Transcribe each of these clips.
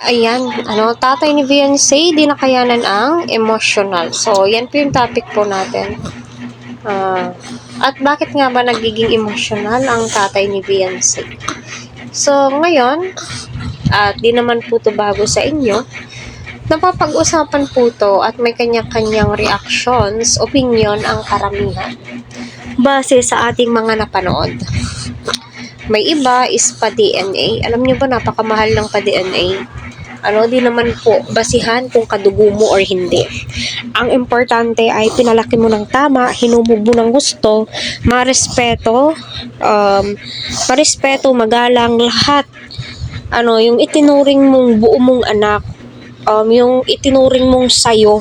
Ayan, tatay ni Beyonce, di nakayanan ang emotional. So, yan po yung topic po natin. At bakit nga ba nagiging emotional ang tatay ni Beyonce? So, ngayon, at di naman po to bago sa inyo, napapag-usapan po to at may kanya-kanyang reactions, opinion ang karamihan. Base sa ating mga napanood. May iba is pa-DNA. Alam niyo ba napakamahal ng pa-DNA? Di naman po basihan kung kadugo mo or hindi. Ang importante ay pinalaki mo ng tama, hinubog mo ng gusto, marespeto, magalang lahat. Yung itinuring mong buo mong anak, yung itinuring mong sayo,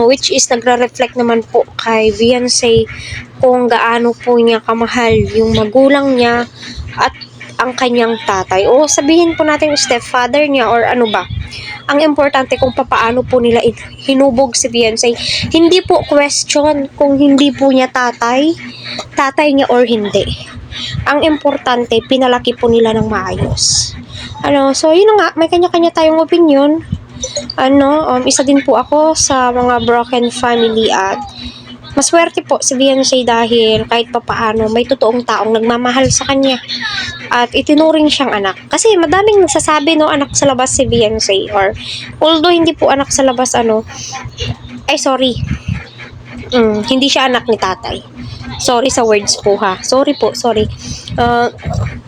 which is nagre-reflect naman po kay Beyonce kung gaano po niya kamahal yung magulang niya at ang kanyang tatay. O sabihin po natin stepfather niya or ano ba. Ang importante kung papaano po nila hinubog si Beyonce. Hindi po question kung hindi po niya tatay niya or hindi. Ang importante, pinalaki po nila ng maayos. So yun nga, may kanya-kanya tayong opinion. Isa din po ako sa mga broken family at maswerte po si Beyonce dahil kahit papaano may totoong taong nagmamahal sa kanya at itinuring siyang anak. Kasi madaming nagsasabi anak sa labas si Beyonce or although hindi po anak sa labas hindi siya anak ni tatay. Sorry sa words po ha. Sorry.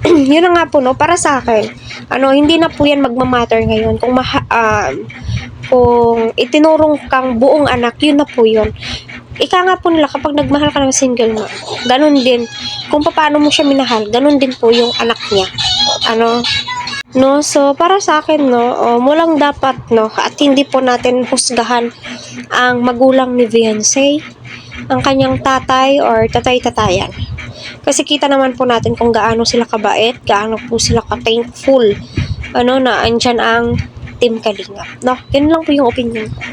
Yun na nga po para sa akin. Hindi na po yan magmamatter ngayon kung itinurong kang buong anak, yun na po yun. Ika nga po nila kapag nagmahal ka ng single mom, ganun din. Kung paano mo siya minahal, ganun din po yung anak niya. So para sa akin, walang dapat, at hindi po natin husgahan ang magulang ni Beyonce, ang kanyang tatay or tatay-tatayan. Kasi kita naman po natin kung gaano sila kabait, gaano po sila ka-thankful, na andyan ang Team Kalingap. Yun lang po yung opinion ko.